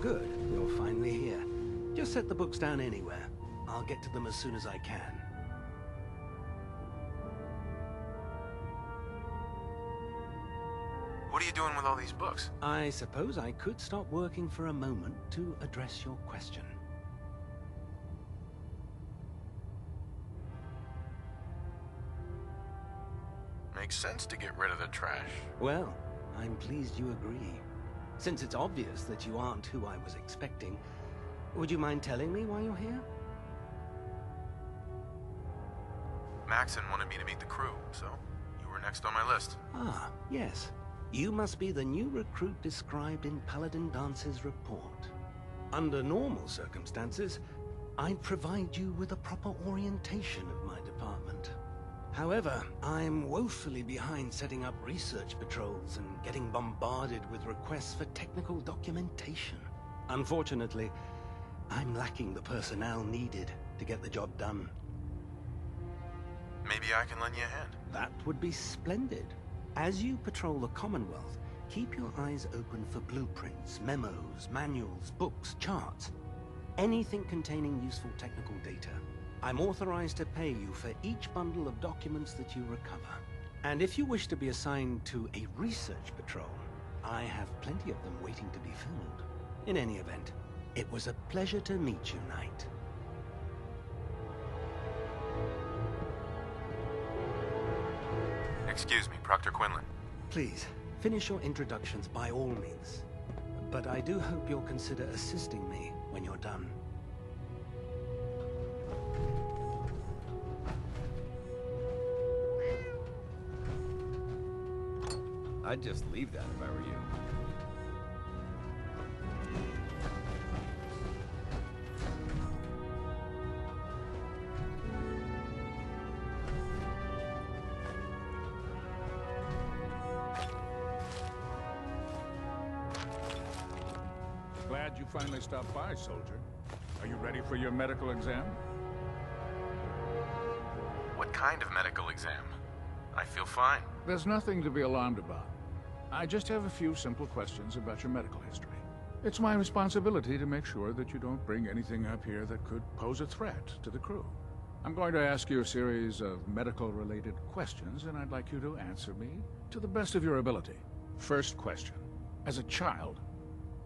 good. You're finally here. Just set the books down anywhere. I'll get to them as soon as I can. What are you doing with all these books? I suppose I could stop working for a moment to address your question. Makes sense to get rid of the trash. Well, I'm pleased you agree. Since it's obvious that you aren't who I was expecting, would you mind telling me why you're here? Maxon wanted me to meet the crew, so you were next on my list. Ah, yes. You must be the new recruit described in Paladin Dance's report. Under normal circumstances, I'd provide you with a proper orientation of my department. However, I'm woefully behind setting up research patrols and getting bombarded with requests for technical documentation. Unfortunately, I'm lacking the personnel needed to get the job done. Maybe I can lend you a hand. That would be splendid. As you patrol the Commonwealth, keep your eyes open for blueprints, memos, manuals, books, charts. Anything containing useful technical data. I'm authorized to pay you for each bundle of documents that you recover. And if you wish to be assigned to a research patrol, I have plenty of them waiting to be filled. In any event, it was a pleasure to meet you, Knight. Excuse me, Proctor Quinlan. Please, finish your introductions by all means. But I do hope you'll consider assisting me when you're done. I'd just leave that if I were you. Glad you finally stopped by, soldier. Are you ready for your medical exam? What kind of medical exam? I feel fine. There's nothing to be alarmed about. I just have a few simple questions about your medical history. It's my responsibility to make sure that you don't bring anything up here that could pose a threat to the crew. I'm going to ask you a series of medical-related questions, and I'd like you to answer me to the best of your ability. First question. As a child,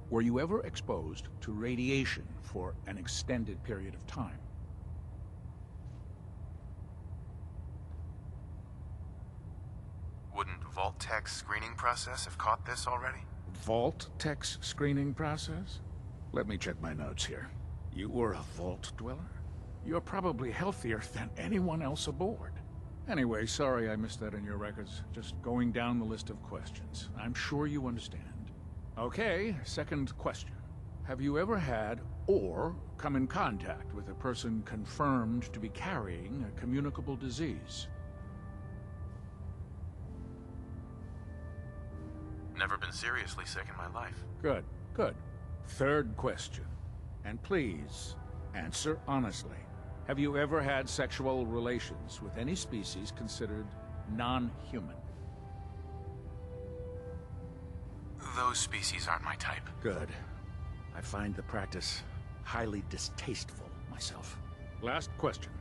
were you ever exposed to radiation for an extended period of time? Wouldn't Vault Tech's screening process have caught this already? Vault Tech's screening process? Let me check my notes here. You were a Vault dweller? You're probably healthier than anyone else aboard. Anyway, sorry I missed that in your records. Just going down the list of questions. I'm sure you understand. Okay, second question. Have you ever had or come in contact with a person confirmed to be carrying a communicable disease? Never been seriously sick in my life. Good, good. Third question. And please, answer honestly. Have you ever had sexual relations with any species considered non-human? Those species aren't my type. Good. I find the practice highly distasteful myself. Last question.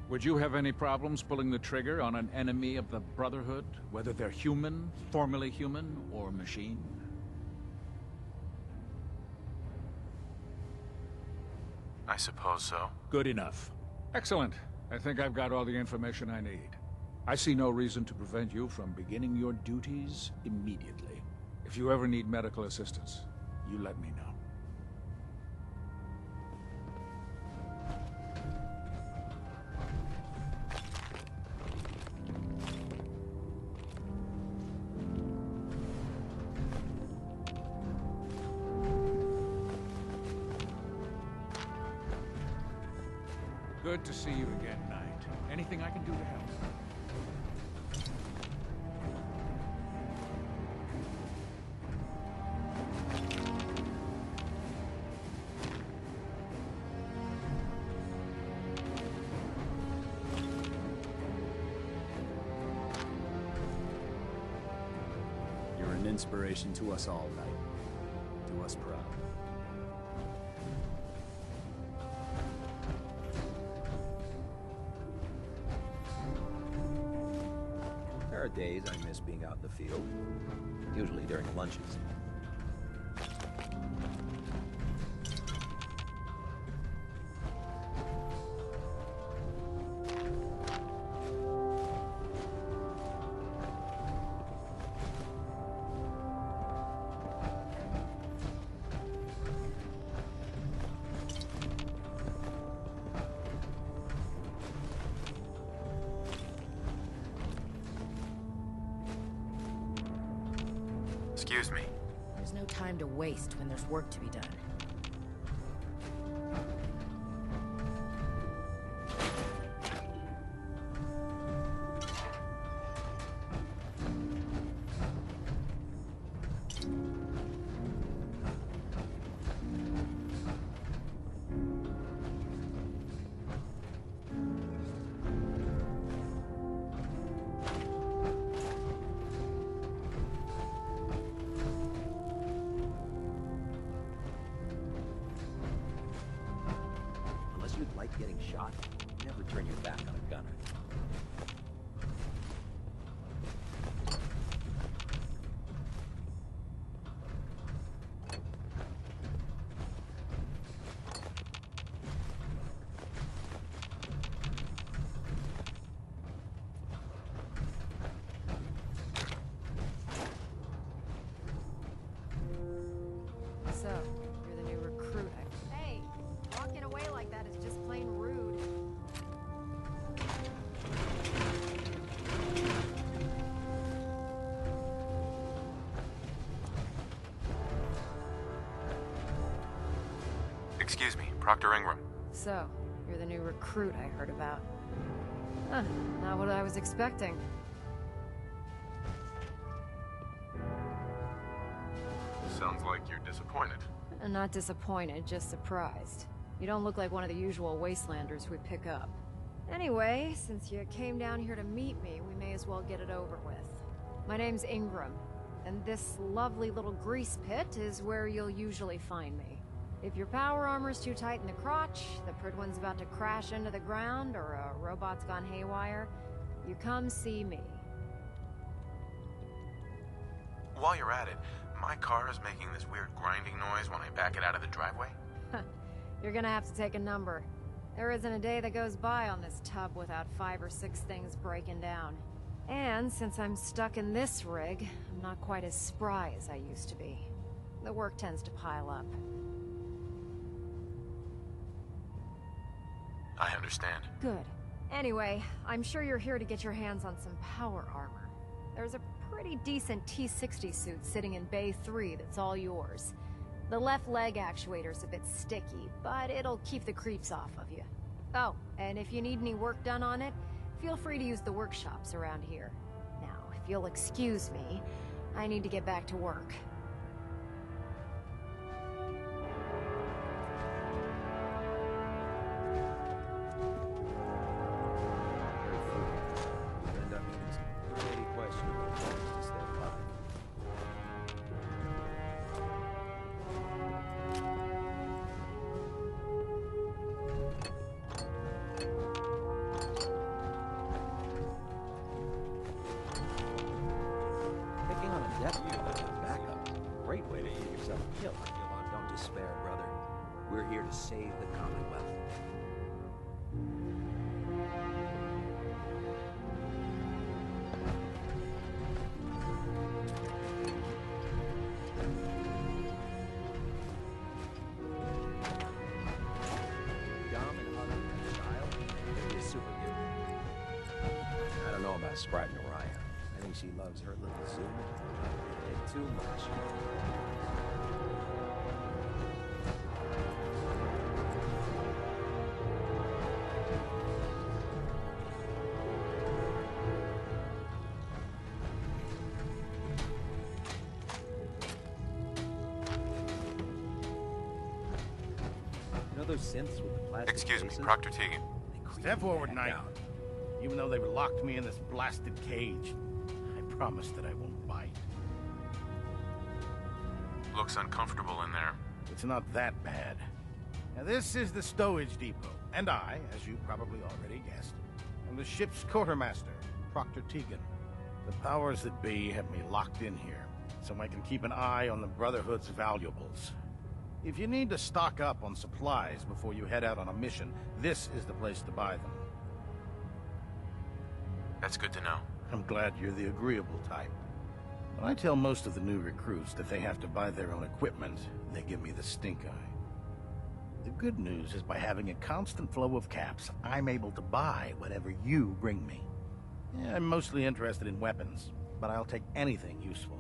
Would you have any problems pulling the trigger on an enemy of the Brotherhood, whether they're human, formerly human, or machine? I suppose so. Good enough. Excellent. I think I've got all the information I need. I see no reason to prevent you from beginning your duties immediately. If you ever need medical assistance, you let me know. Good to see you again, Knight. Anything I can do to help? You're an inspiration to us all, Knight. Do us proud. There are days I miss being out in the field, usually during lunches. Excuse me. There's no time to waste when there's work to be done. Unless you'd like getting shot, never turn your back on a gunner. So, you're the new recruit. Hey, walking away like that is just plain rude. Excuse me, Proctor Ingram. So, you're the new recruit I heard about. Huh, not what I was expecting. Sounds like you're disappointed. Not disappointed, just surprised. You don't look like one of the usual wastelanders we pick up. Anyway, since you came down here to meet me, we may as well get it over with. My name's Ingram, and this lovely little grease pit is where you'll usually find me. If your power armor's too tight in the crotch, the Pridwan's about to crash into the ground, or a robot's gone haywire, you come see me. While you're at it, my car is making this weird grinding noise when I back it out of the driveway. You're gonna have to take a number. There isn't a day that goes by on this tub without 5 or 6 things breaking down. And since I'm stuck in this rig, I'm not quite as spry as I used to be. The work tends to pile up. I understand. Good. Anyway, I'm sure you're here to get your hands on some power armor. There's a pretty decent T-60 suit sitting in Bay 3 that's all yours. The left leg actuator's a bit sticky, but it'll keep the creeps off of you. Oh, and if you need any work done on it, feel free to use the workshops around here. Now, if you'll excuse me, I need to get back to work. You end up meeting some pretty questionable things to step by. Picking on a deputy like a backup is a great way to get yourself killed. Don't despair, brother. We're here to save the Commonwealth. Dumb and ugly child, maybe a superhuman. I don't know about Sprite Mariah. I think she loves her little zoo a bit too much. You know those synths with the plastic Excuse me, faces? Proctor Tegan. They creep Step me forward, the Knight. heck out. Even though they've locked me in this blasted cage, I promise that I won't bite. Looks uncomfortable in there. It's not that bad. Now, this is the stowage depot, and I, as you probably already guessed, am the ship's quartermaster, Proctor Tegan. The powers that be have me locked in here, so I can keep an eye on the Brotherhood's valuables. If you need to stock up on supplies before you head out on a mission, this is the place to buy them. That's good to know. I'm glad you're the agreeable type. When I tell most of the new recruits that they have to buy their own equipment, they give me the stink eye. The good news is by having a constant flow of caps, I'm able to buy whatever you bring me. Yeah, I'm mostly interested in weapons, but I'll take anything useful.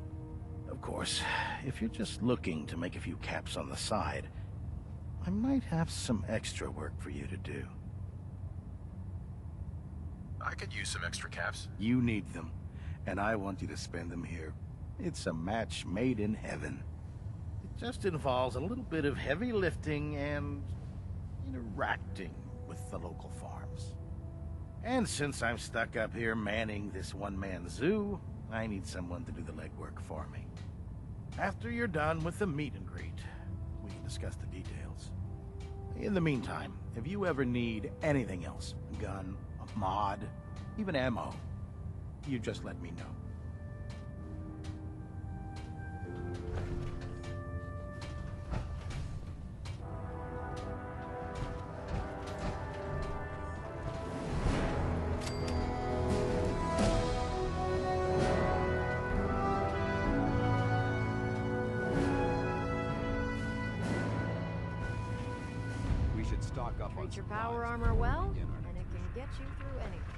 Of course, if you're just looking to make a few caps on the side, I might have some extra work for you to do. I could use some extra caps. You need them, and I want you to spend them here. It's a match made in heaven. It just involves a little bit of heavy lifting and interacting with the local farms. And since I'm stuck up here manning this one-man zoo, I need someone to do the legwork for me. After you're done with the meet and greet, we can discuss the details. In the meantime, if you ever need anything else, a gun, a mod, even ammo, you just let me know. We should stock up on Treat your supplies power before armor we well, begin our and it next can mission. get you through anything.